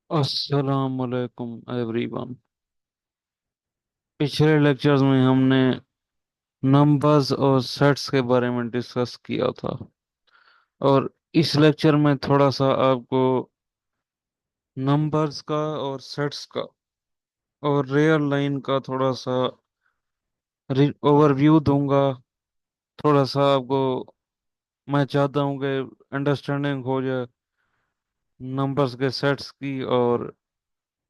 अस्सलाम वालेकुम एवरीवन। पिछले लेक्चर्स में हमने नंबर्स और सेट्स के बारे में डिस्कस किया था। और इस लेक्चर में थोड़ा सा आपको नंबर्स का और सेट्स का और रियल लाइन का थोड़ा सा ओवरव्यू दूंगा। थोड़ा सा आपको मैं चाहता हूँ कि अंडरस्टैंडिंग हो जाए नंबर्स के सेट्स की और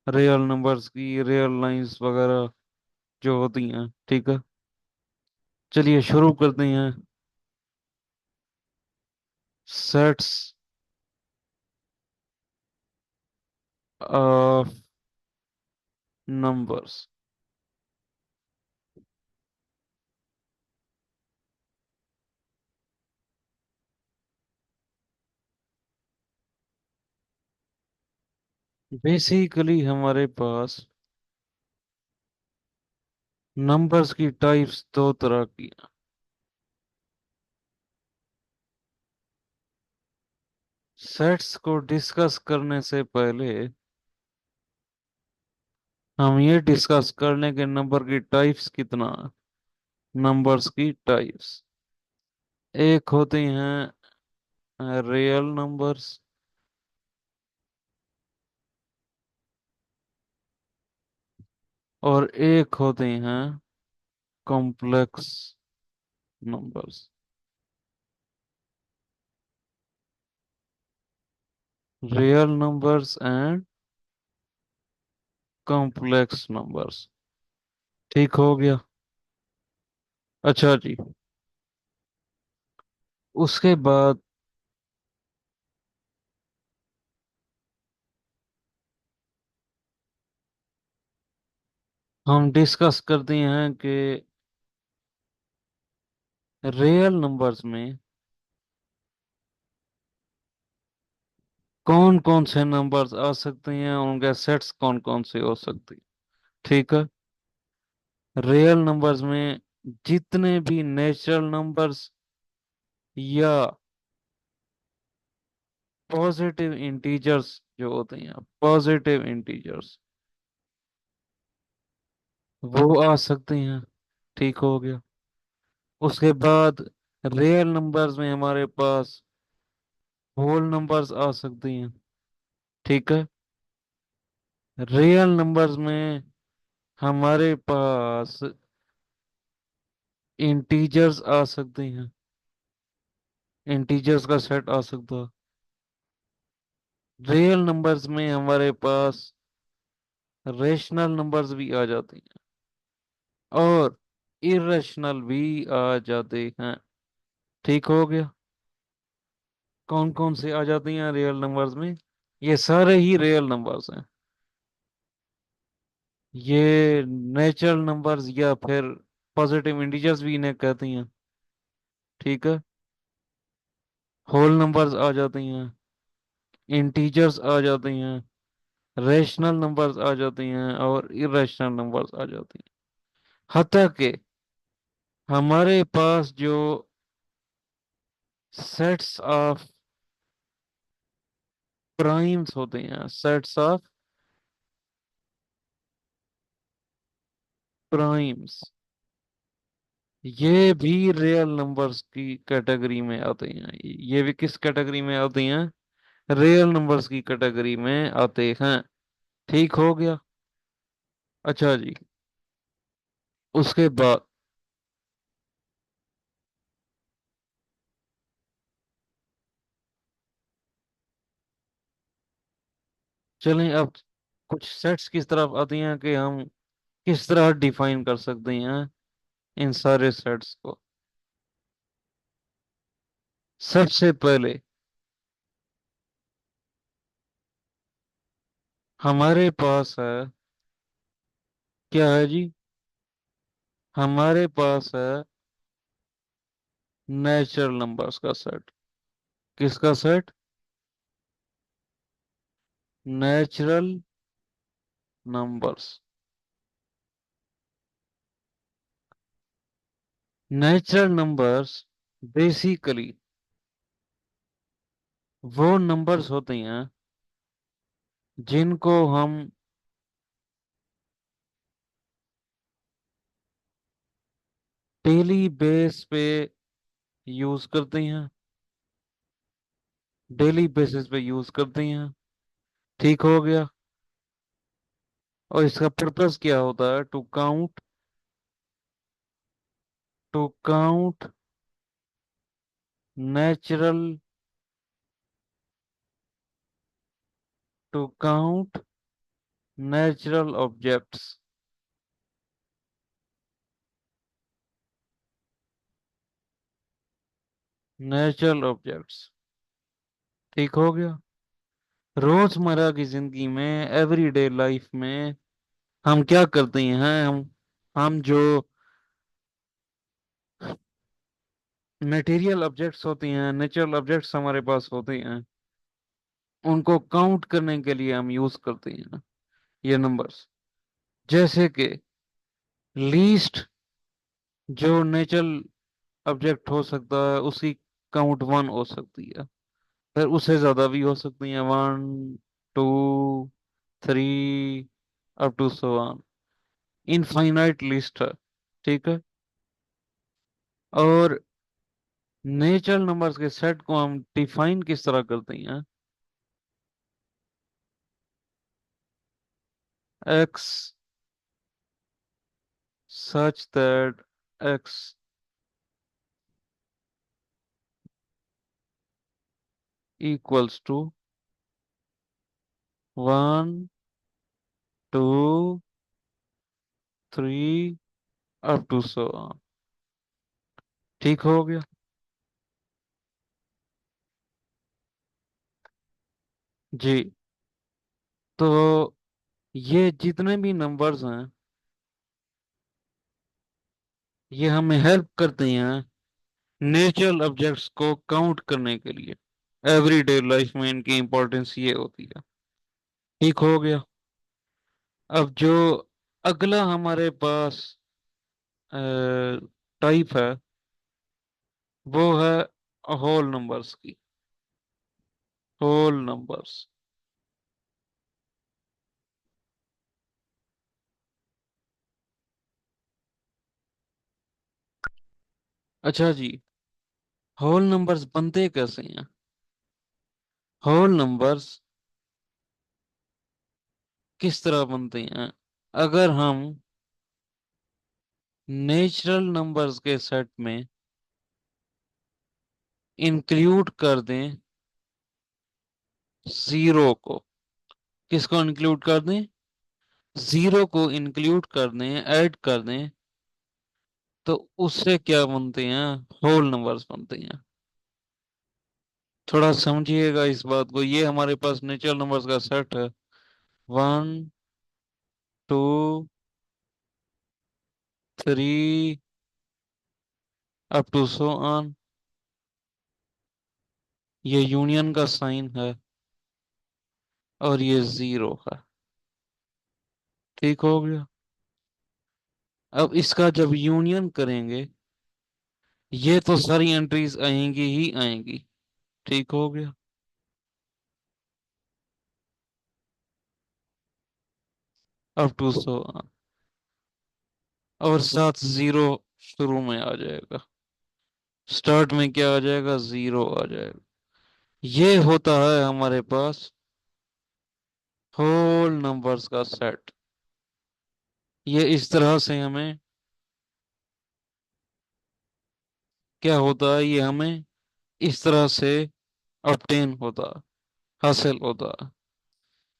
रियल नंबर्स की, रियल लाइंस वगैरह जो होती हैं। ठीक है, चलिए शुरू करते हैं। Sets of numbers. बेसिकली हमारे पास नंबर्स की टाइप्स दो तरह की हैं। सेट्स को डिस्कस करने से पहले हम ये डिस्कस कर लें कि नंबर की टाइप्स कितना है। नंबर्स की टाइप्स एक होती हैं रियल नंबर्स, और एक होती हैं complex numbers. Real numbers and complex numbers. ठीक हो गया। अच्छा जी, उसके बाद हम डिस्कस करते हैं कि रियल नंबर्स में कौन कौन से नंबर्स आ सकते हैं, उनके सेट्स कौन कौन से हो सकते हैं। ठीक है, रियल नंबर्स में जितने भी नेचुरल नंबर्स या पॉजिटिव इंटीजर्स जो होते हैं, पॉजिटिव इंटीजर्स, वो आ सकते हैं। ठीक हो गया। उसके बाद रियल नंबर्स में हमारे पास होल नंबर्स आ सकती हैं। ठीक है, रियल नंबर्स में हमारे पास इंटीजर्स आ सकते हैं, इंटीजर्स का सेट आ सकता है। रियल नंबर्स में हमारे पास रेशनल नंबर्स भी आ जाते हैं और इरेशनल भी आ जाते हैं। ठीक हो गया। कौन कौन से आ जाती हैं रियल नंबर्स में? ये सारे ही रियल नंबर्स हैं। ये नेचुरल नंबर्स या फिर पॉजिटिव इंटीजर्स भी इन्हें कहती हैं। ठीक है, होल नंबर्स आ जाती हैं, इंटीजर्स आ जाती हैं, रेशनल नंबर्स आ जाती हैं और इरेशनल नंबर्स आ जाती हैं। हत्ता कि हमारे पास जो सेट्स ऑफ प्राइम्स होते हैं, सेट्स ऑफ प्राइम्स, ये भी रियल नंबर्स की कैटेगरी में आते हैं। ये भी किस कैटेगरी में आते हैं? रियल नंबर्स की कैटेगरी में आते हैं। ठीक हो गया। अच्छा जी, उसके बाद चलें अब कुछ सेट्स किस तरफ आती हैं कि हम किस तरह डिफाइन कर सकते हैं इन सारे सेट्स को। सबसे पहले हमारे पास है, क्या है जी? हमारे पास है नेचुरल नंबर्स का सेट। किसका set? Natural numbers. Natural numbers basically वो नंबर्स होते हैं जिनको हम डेली बेस पे यूज करते हैं, डेली बेसिस पे यूज करते हैं। ठीक हो गया। और इसका पर्पस क्या होता है? To count natural to count natural objects. Natural objects. ठीक हो गया। रोजमर्रा की जिंदगी में, एवरीडे लाइफ में हम क्या करते हैं? हम जो मटेरियल ऑब्जेक्ट्स होती हैं, नेचुरल ऑब्जेक्ट्स हमारे पास होते हैं, उनको काउंट करने के लिए हम यूज करते हैं ये नंबर्स। जैसे कि लीस्ट जो नेचुरल ऑब्जेक्ट हो सकता है, उसकी काउंट वन हो सकती है। फिर उससे ज्यादा भी हो सकती हैं, one, two, three, up to so on. Infinite list है। ठीक है। और नेचुरल नंबर्स के सेट को हम डिफाइन किस तरह करते हैं? X such that x equals to 1, 2, 3, up to so on। ठीक हो गया। जी। तो ये जितने भी नंबर्स हैं, ये हमें हेल्प करते हैं नेचुरल ऑब्जेक्ट्स को काउंट करने के लिए। एवरीडे लाइफ में इनकी इंपॉर्टेंस ये होती है। ठीक हो गया। अब जो अगला हमारे पास टाइप है, वो है होल नंबर्स की। Whole numbers. अच्छा जी। होल नंबर्स बनते कैसे हैं? होल नंबर्स किस तरह बनते हैं? अगर हम नेचुरल नंबर्स के सेट में इंक्लूड कर दें जीरो को। किसको इंक्लूड कर दें? जीरो को इंक्लूड कर दें, ऐड कर दें, तो उससे क्या बनते हैं? होल नंबर्स बनते हैं। थोड़ा समझिएगा इस बात को। ये हमारे पास नेचुरल नंबर्स का सेट है। One, two, three, up to so on. ये यूनियन का साइन है, और ये जीरो है। ठीक हो गया। अब इसका जब यूनियन करेंगे, ये तो सारी एंट्रीज आएंगी ही आएंगी। ठीक हो गया। अप टू सो, और साथ जीरो शुरू में आ जाएगा। स्टार्ट में क्या आ जाएगा? जीरो आ जाएगा। ये होता है हमारे पास होल नंबर्स का सेट। ये इस तरह से हमें क्या होता है? ये हमें इस तरह से ऑब्टेन होता, हासिल होता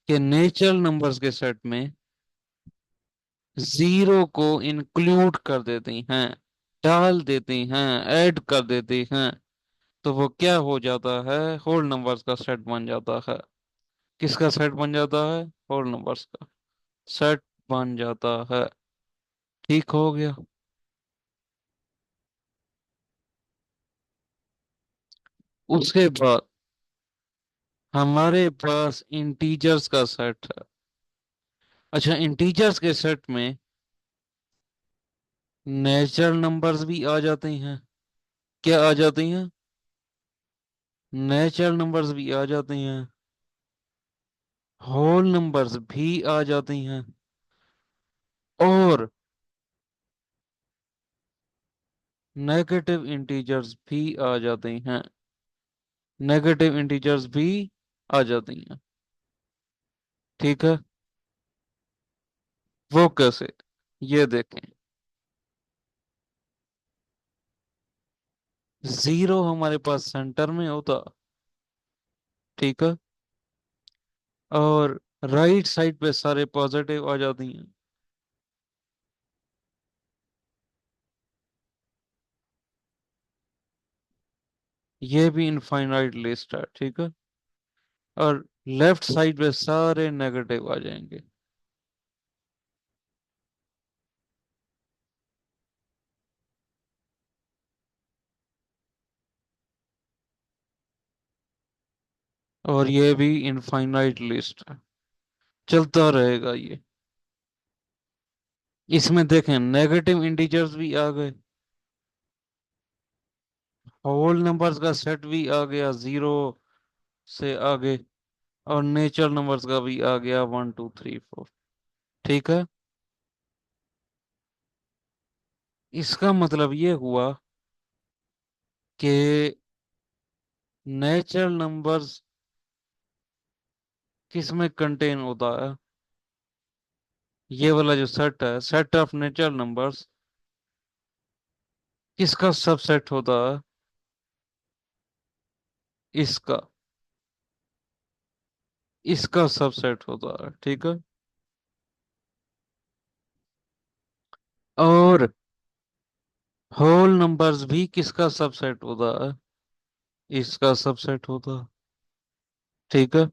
कि नेचुरल नंबर्स के सेट में जीरो को इंक्लूड कर देते हैं, डाल देते हैं, ऐड कर देते हैं, तो वो क्या हो जाता है? होल नंबर्स का सेट बन जाता है। किसका सेट बन जाता है? होल नंबर्स का सेट बन जाता है। ठीक हो गया। उसके बाद हमारे पास इंटीजर्स का सेट है। अच्छा, इंटीजर्स के सेट में नेचुरल नंबर्स भी आ जाते हैं। क्या आ जाती हैं? नेचुरल नंबर्स भी आ जाते हैं। होल नंबर्स भी आ जाती हैं, और नेगेटिव इंटीजर्स भी आ जाती हैं। नेगेटिव इंटीजर्स भी आ जाती हैं। ठीक है। वो कैसे, ये देखें। जीरो हमारे पास सेंटर में होता। ठीक है। और राइट साइड पे सारे पॉजिटिव आ जाती हैं। ये भी इनफाइनाइट लिस्ट है। ठीक है। और लेफ्ट साइड पे सारे नेगेटिव आ जाएंगे। और ये भी इनफाइनाइट लिस्ट है, चलता रहेगा ये। इसमें देखें नेगेटिव इंटीजर्स भी आ गए, होल नंबर्स का सेट भी आ गया जीरो से आगे, और नेचुरल नंबर्स का भी आ गया 1 2 3 4। ठीक है। इसका मतलब ये हुआ कि नेचुरल नंबर्स किस में कंटेन होता है। ये वाला जो सेट है, सेट ऑफ नेचुरल नंबर्स, किसका सबसेट होता है। इसका इसका सबसेट होता है। ठीक है। और होल नंबर्स भी किसका सबसेट होता है। इसका सबसेट होता है। ठीक है।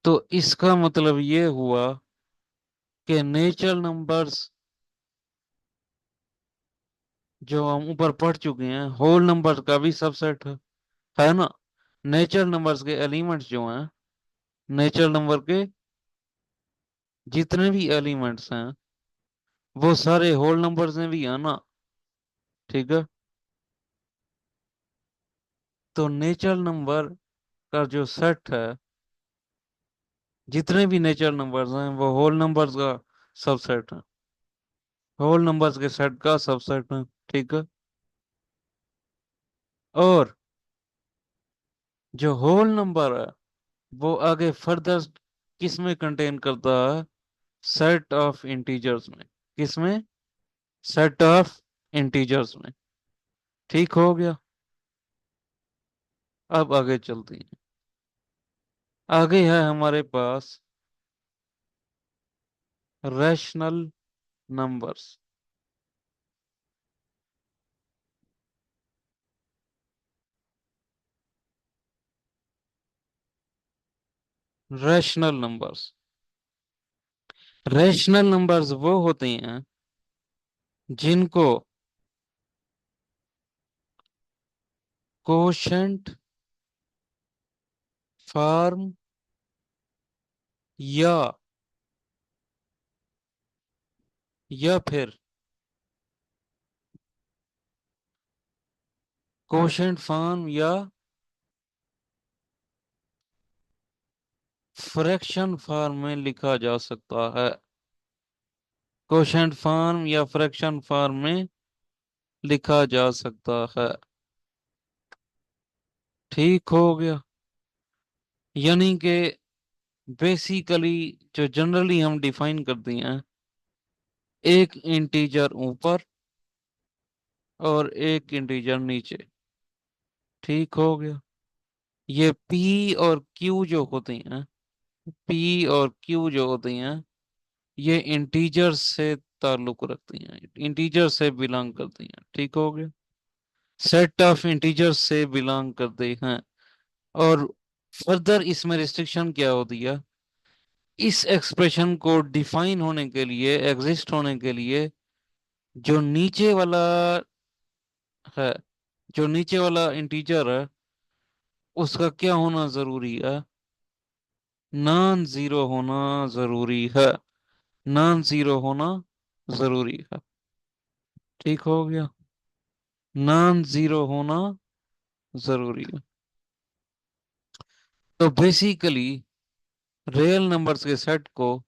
तो इसका मतलब ये हुआ कि नेचुरल नंबर्स जो हम ऊपर पढ़ चुके हैं, होल नंबर्स का भी सबसेट है ना। नेचुरल नंबर्स के एलिमेंट्स जो हैं, नेचुरल नंबर के जितने भी एलिमेंट्स हैं, वो सारे होल नंबर्स में भी है ना। ठीक है। तो नेचुरल नंबर का जो सेट है, जितने भी नेचुरल नंबर्स हैं वो होल नंबर्स का सबसेट है, होल नंबर्स के सेट का सबसेट है। ठीक है। और जो होल नंबर है वो आगे फर्दर किस में कंटेन करता है, सेट ऑफ इंटीजर्स में। किस में, सेट ऑफ इंटीजर्स में। ठीक हो गया। अब आगे चलते हैं। आगे है हमारे पास rational numbers. Rational numbers, rational numbers वो होते हैं जिनको कोशेंट फॉर्म या फिर कोशेंट फॉर्म या फ्रैक्शन फॉर्म में लिखा जा सकता है। कोशेंट फॉर्म या फ्रैक्शन फॉर्म में लिखा जा सकता है। ठीक हो गया। यानी कि बेसिकली जो जनरली हम डिफाइन करते हैं, एक इंटीजर ऊपर और एक इंटीजर नीचे। ठीक हो गया। ये पी और क्यू जो होती हैं, पी और क्यू जो होती हैं, ये इंटीजर से ताल्लुक रखती हैं, इंटीजर से बिलोंग करती हैं। ठीक हो गया। सेट ऑफ इंटीजर से बिलोंग करते हैं। और फर्दर इसमें रिस्ट्रिक्शन क्या होती है, इस एक्सप्रेशन को डिफाइन होने के लिए, एग्जिस्ट होने के लिए, जो नीचे वाला है, जो नीचे वाला इंटीजर है, उसका क्या होना जरूरी है, नॉन जीरो होना जरूरी है। नॉन जीरो होना जरूरी है। ठीक हो गया। नॉन जीरो होना जरूरी है। तो बेसिकली रियल नंबर्स के सेट को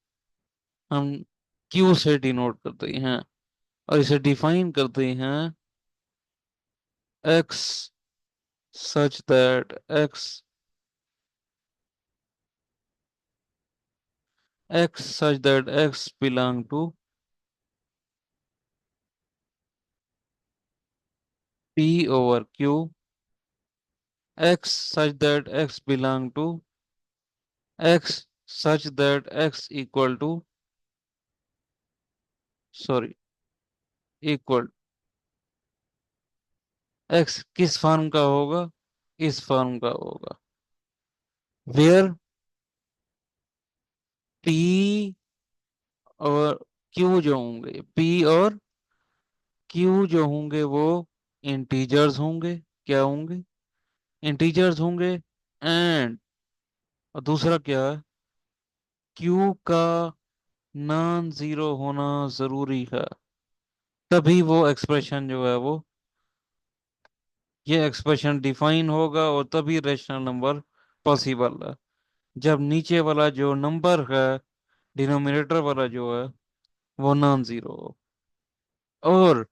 हम क्यू से डिनोट करते हैं और इसे डिफाइन करते हैं x such that x belong to p over q, x such that x belong to x such that x equal to, sorry, equal, x किस फॉर्म का होगा, इस फॉर्म का होगा, वेयर p और q जो होंगे, p और q जो होंगे वो इंटीजर्स होंगे, क्या होंगे, इंटीजर्स होंगे, एंड और दूसरा क्या है, q का नॉन जीरो होना जरूरी है, तभी वो एक्सप्रेशन जो है वो, ये एक्सप्रेशन डिफाइन होगा और तभी रेशनल नंबर पॉसिबल है। जब नीचे वाला जो नंबर है, डिनोमिनेटर वाला जो है, वो नॉन जीरो हो। और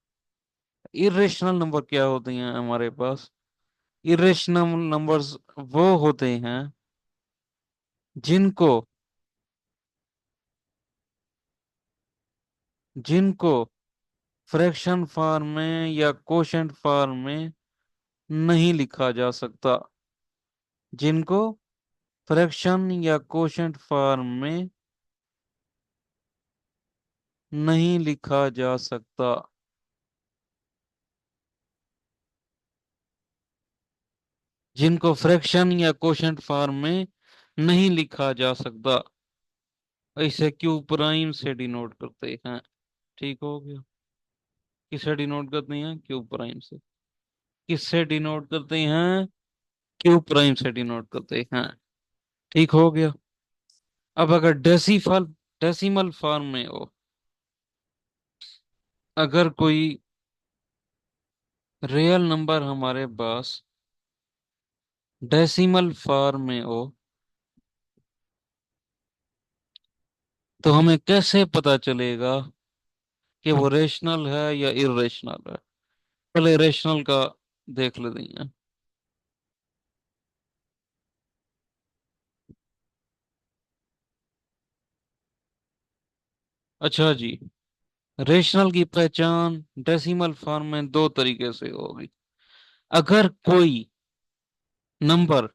इरेशनल नंबर क्या होते हैं हमारे पास, इरेशनल नंबर्स वो होते हैं जिनको जिनको फ्रैक्शन फॉर्म में या कोशेंट फॉर्म में नहीं लिखा जा सकता, जिनको फ्रैक्शन या कोशेंट फॉर्म में नहीं लिखा जा सकता, जिनको फ्रैक्शन या कोशेंट फॉर्म में नहीं लिखा जा सकता, इसे क्यू प्राइम से डिनोट करते हैं। ठीक हो गया। किससे डिनोट करते हैं, क्यू प्राइम से। किससे डिनोट करते हैं, क्यू प्राइम से डिनोट करते हैं। ठीक हो गया। अब अगर डेसिमल फॉर्म में हो, अगर कोई रियल नंबर हमारे पास डेसिमल फॉर्म में हो, तो हमें कैसे पता चलेगा कि वो रेशनल है या इरेशनल है। पहले रेशनल का देख लेते हैं। अच्छा जी, रेशनल की पहचान डेसिमल फॉर्म में दो तरीके से होगी। अगर कोई नंबर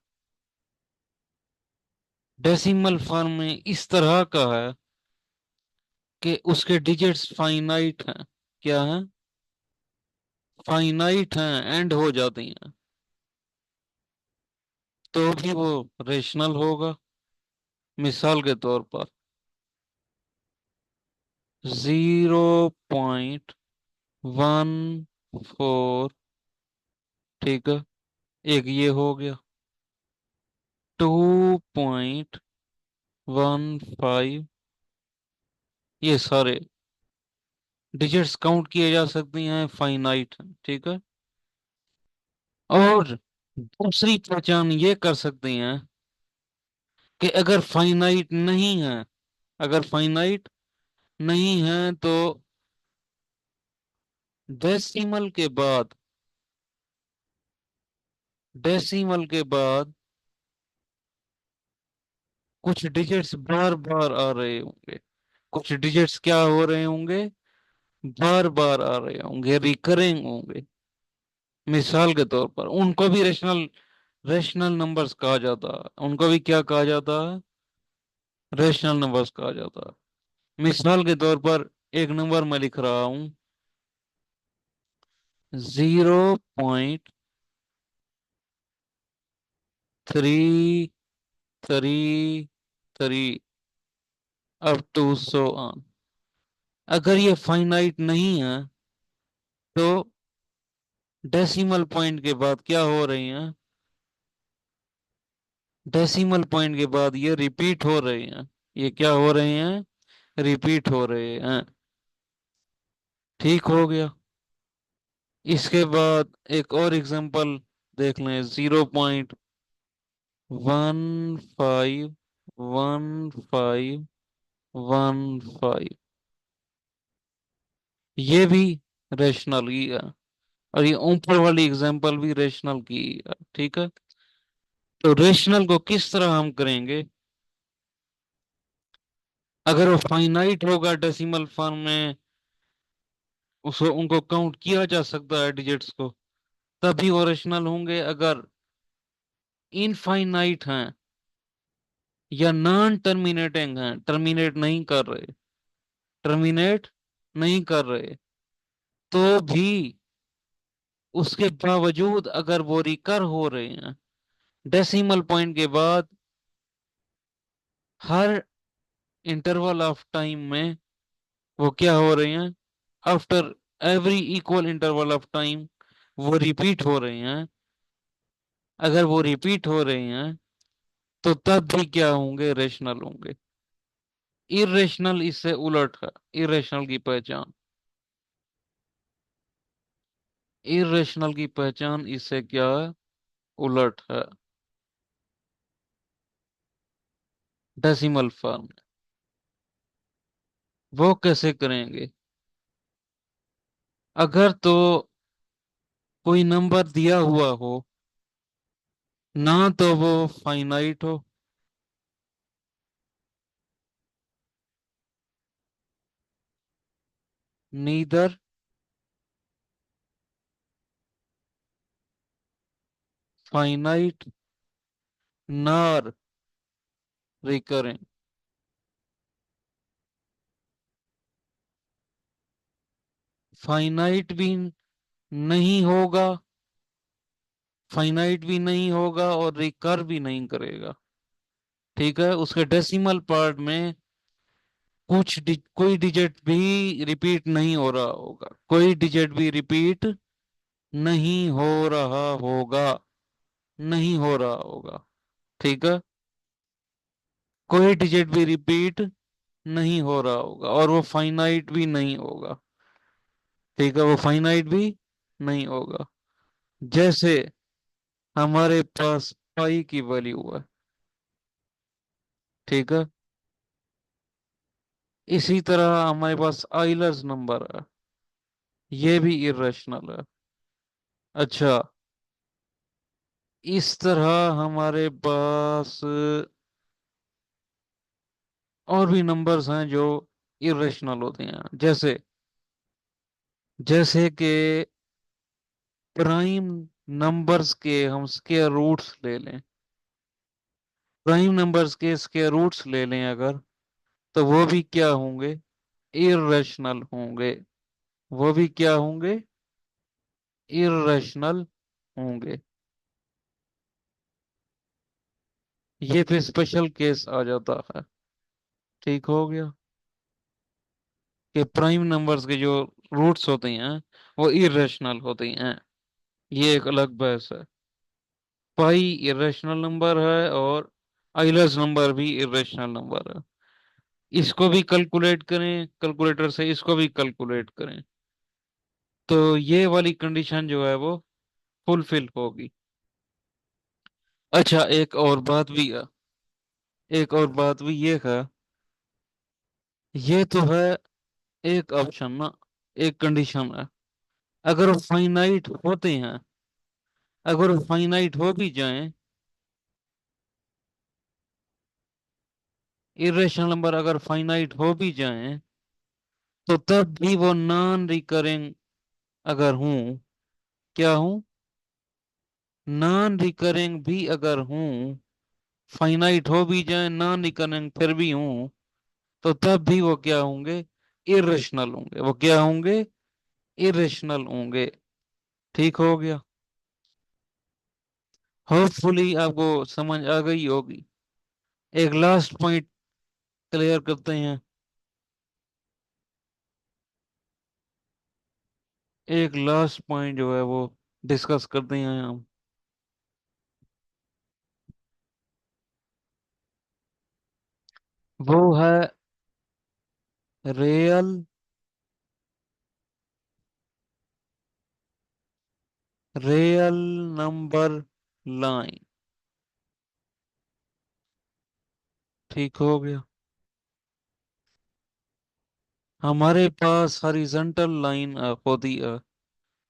डेसिमल फॉर्म में इस तरह का है कि उसके डिजिट्स फाइनाइट हैं, क्या है, फाइनाइट हैं, एंड हो जाती हैं, तो भी वो रेशनल होगा। मिसाल के तौर पर 0.14, ठीक है, एक ये हो गया, 2.15, ये सारे डिजिट्स काउंट किए जा सकती हैं, फाइनाइट हैं, ठीक है। और दूसरी पहचान ये कर सकते हैं कि अगर फाइनाइट नहीं है, अगर फाइनाइट नहीं है तो डेसिमल के बाद, डेसिमल के बाद कुछ डिजिट्स बार बार आ रहे होंगे, कुछ डिजिट्स क्या हो रहे होंगे, बार बार आ रहे होंगे, रिकरिंग होंगे। मिसाल के तौर पर उनको भी रेशनल रेशनल नंबर्स कहा जाता है, उनको भी क्या कहा जाता है, रेशनल नंबर्स कहा जाता है। मिसाल के तौर पर एक नंबर मैं लिख रहा हूं, 0.3333 अप टू सो ऑन। अगर ये फाइनाइट नहीं है तो डेसिमल पॉइंट के बाद क्या हो रही हैं, डेसिमल पॉइंट के बाद ये रिपीट हो रहे हैं, ये क्या हो रहे हैं, रिपीट हो रहे हैं। ठीक हो गया। इसके बाद एक और एग्जांपल देख लें, 15, 15, 15। ये भी रेशनल ही है। और ये ऊपर वाली एग्जांपल भी रेशनल की है। ठीक है। तो रेशनल को किस तरह हम करेंगे? अगर वो फाइनाइट होगा डेसिमल फॉर्म में, उसको उनको काउंट किया जा सकता है डिजिट्स को, तभी वो रेशनल होंगे। अगर इनफाइनाइट हैं या नॉन टर्मिनेटिंग हैं, टर्मिनेट नहीं कर रहे, टर्मिनेट नहीं कर रहे, तो भी उसके बावजूद अगर वो रिकर हो रहे हैं डेसिमल पॉइंट के बाद, हर इंटरवल ऑफ टाइम में वो क्या हो रहे हैं, after every equal interval of time वो रिपीट हो रहे हैं। अगर वो रिपीट हो रहे हैं तो तब भी क्या होंगे, रेशनल होंगे। इरेशनल इससे उलट है। इरेशनल की पहचान, इरेशनल की पहचान इससे क्या है, उलट है। डेसिमल फॉर्म वो कैसे करेंगे? अगर तो कोई नंबर दिया हुआ हो, ना तो वो फाइनाइट हो, neither finite nor recurring. Finite भी नहीं होगा, फाइनाइट भी नहीं होगा और रिकर भी नहीं करेगा। ठीक है। उसके डेसिमल पार्ट में कोई डिजिट भी रिपीट नहीं हो रहा होगा, कोई डिजिट भी रिपीट नहीं हो रहा होगा, नहीं हो रहा होगा। ठीक है। कोई डिजिट भी रिपीट नहीं हो रहा होगा और वो फाइनाइट भी नहीं होगा। ठीक है। वो फाइनाइट भी नहीं होगा। जैसे हमारे पास पाई की वैल्यू है। ठीक है। इसी तरह हमारे पास आइलर्स नंबर है, ये भी इरेशनल है। अच्छा, इस तरह हमारे पास और भी नंबर्स हैं जो इरेशनल होते हैं। जैसे जैसे कि प्राइम नंबर्स के हम स्क्वायर रूट्स ले लें, प्राइम नंबर्स के स्क्वायर रूट्स ले लें अगर, तो वो भी क्या होंगे, इरेशनल होंगे। वो भी क्या होंगे, इरेशनल होंगे। ये फिर स्पेशल केस आ जाता है। ठीक हो गया कि प्राइम नंबर्स के जो रूट्स होते हैं वो इरेशनल होते हैं। ये एक अलग बहस है। पाई इरेशनल नंबर है और आइलर्स नंबर भी इरेशनल नंबर है। इसको भी कैलकुलेट करें कैलकुलेटर से, इसको भी कैलकुलेट करें, तो ये वाली कंडीशन जो है वो फुलफिल होगी। अच्छा, एक और बात भी है, एक और बात भी ये है, ये तो है एक ऑप्शन ना, एक कंडीशन है। अगर वो फाइनाइट होते हैं, अगर वो फाइनाइट हो भी जाएं, इरेशनल नंबर अगर फाइनाइट हो भी जाएं, तो तब भी वो नॉन रिकरिंग अगर हूं, क्या हूं, नॉन रिकरिंग भी अगर हूं, फाइनाइट हो भी जाए नॉन रिकरिंग फिर भी हूं, तो तब भी वो क्या होंगे, इरेशनल होंगे। वो क्या होंगे, इरेशनल होंगे। ठीक हो गया। होपफुली आपको समझ आ गई होगी। एक लास्ट पॉइंट क्लियर करते हैं, एक लास्ट पॉइंट जो है वो डिस्कस करते हैं हम। वो है रियल रियल नंबर लाइन। ठीक हो गया। हमारे पास हॉरिजॉन्टल लाइन होती है।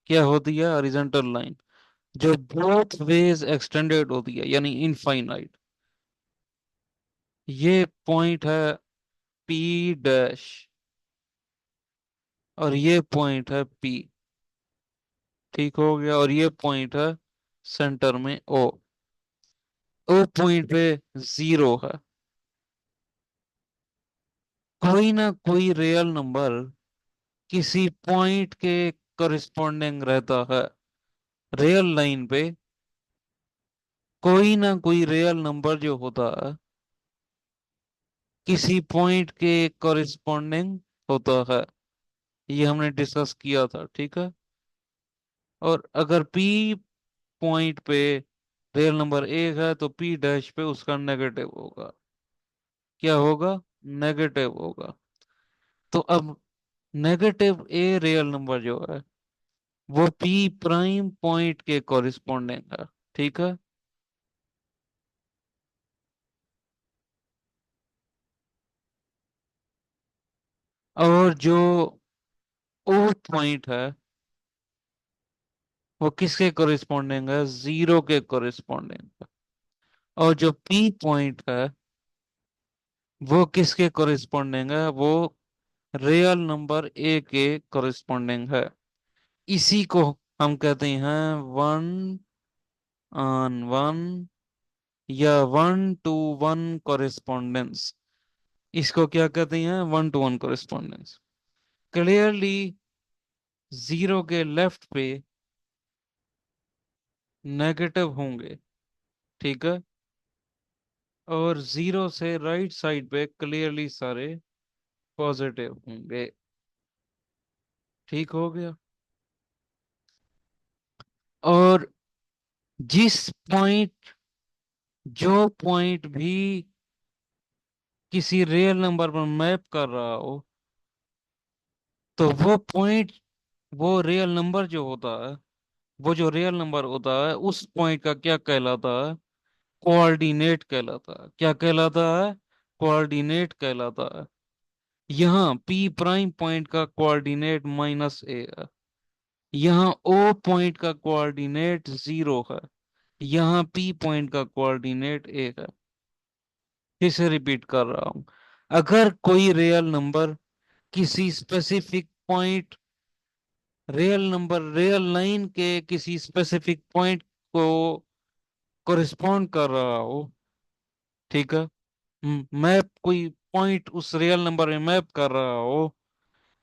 क्या होती है? हॉरिजॉन्टल लाइन जो बोथ वेज एक्सटेंडेड होती है, यानी इनफाइनाइट। ये पॉइंट है पी डैश, और ये पॉइंट है पी। ठीक हो गया। और ये पॉइंट है सेंटर में ओ। ओ पॉइंट पे जीरो है। कोई ना कोई रियल नंबर किसी पॉइंट के करस्पॉन्डिंग रहता है। रियल लाइन पे कोई ना कोई रियल नंबर जो होता है किसी पॉइंट के करस्पॉन्डिंग होता है। ये हमने डिस्कस किया था, ठीक है। और अगर पी पॉइंट पे रियल नंबर एक है तो पी डैश पे उसका नेगेटिव होगा। क्या होगा? नेगेटिव होगा। तो अब नेगेटिव ए रियल नंबर जो है वो पी प्राइम पॉइंट के कॉरिस्पॉन्डिंग है। ठीक है। और जो ओ पॉइंट है वो किसके कॉरिस्पॉन्डिंग है? जीरो के कॉरिस्पॉन्डिंग है। और जो पी पॉइंट है वो किसके कॉरिस्पॉन्डिंग है? वो रियल नंबर ए के कॉरिस्पॉन्डिंग है। इसी को हम कहते हैं वन ऑन वन या वन टू वन कॉरिस्पॉन्डेंस। इसको क्या कहते हैं? One to one correspondence. Clearly zero के लेफ्ट पे नेगेटिव होंगे, ठीक है। और जीरो से राइट साइड पे क्लियरली सारे पॉजिटिव होंगे। ठीक हो गया। और जिस पॉइंट जो पॉइंट भी किसी रियल नंबर पर मैप कर रहा हो, तो वो पॉइंट, वो रियल नंबर जो होता है, वो जो रियल नंबर होता है उस पॉइंट का क्या कहलाता है? कोऑर्डिनेट कहलाता है। क्या कहलाता है? कोऑर्डिनेट कहलाता है। यहाँ पी प्राइम पॉइंट का कोऑर्डिनेट -a है। यहाँ ओ पॉइंट का कोऑर्डिनेट जीरो है। यहाँ पी पॉइंट का कोऑर्डिनेट ए है। फिर से रिपीट कर रहा हूं। अगर कोई रियल नंबर किसी specific point, real number real line के किसी स्पेसिफिक पॉइंट को कोरिस्पॉन्ड कर रहा हो, ठीक है। मैप कोई पॉइंट उस रियल नंबर में मैप कर रहा हो,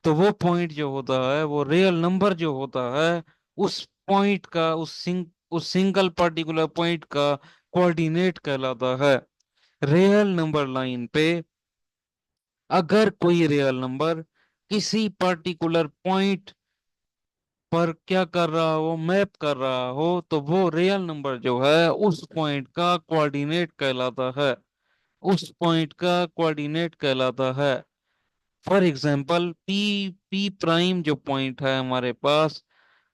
तो वो पॉइंट जो होता है, वो रियल नंबर जो होता है, उस पॉइंट का, उस सिंगल पर्टिकुलर पॉइंट का कोऑर्डिनेट कहलाता है। रियल नंबर लाइन पे अगर कोई रियल नंबर किसी पर्टिकुलर पॉइंट पर क्या कर रहा हो, मैप कर रहा हो, तो वो रियल नंबर जो है उस पॉइंट का कोऑर्डिनेट कहलाता है। उस पॉइंट का कोऑर्डिनेट कहलाता है। For example P P prime जो पॉइंट है हमारे पास,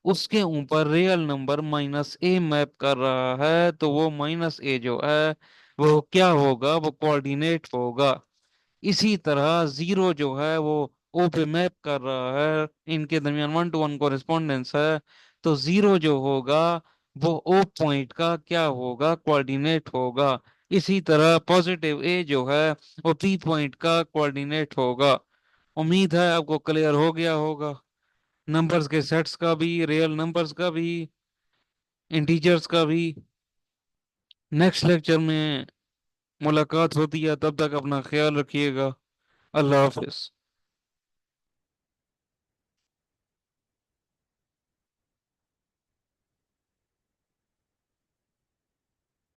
उसके ऊपर रियल नंबर -a मैप कर रहा है, तो वो -a जो है वो क्या होगा? वो कोऑर्डिनेट होगा। इसी तरह जीरो जो है वो ओ पे मैप कर रहा है, इनके दरमियान वन टू वन कॉरेस्पॉन्डेंस है। तो जीरो जो होगा वो ओ पॉइंट का क्या होगा? कोऑर्डिनेट होगा। इसी तरह पॉजिटिव ए जो है वो पी पॉइंट का कोऑर्डिनेट होगा। उम्मीद है आपको क्लियर हो गया होगा, नंबर्स के सेट्स का भी, रियल नंबर्स का भी, इंटीजर्स का भी। नेक्स्ट लेक्चर में मुलाकात होती है, तब तक अपना ख्याल रखिएगा। अल्लाह हाफिज।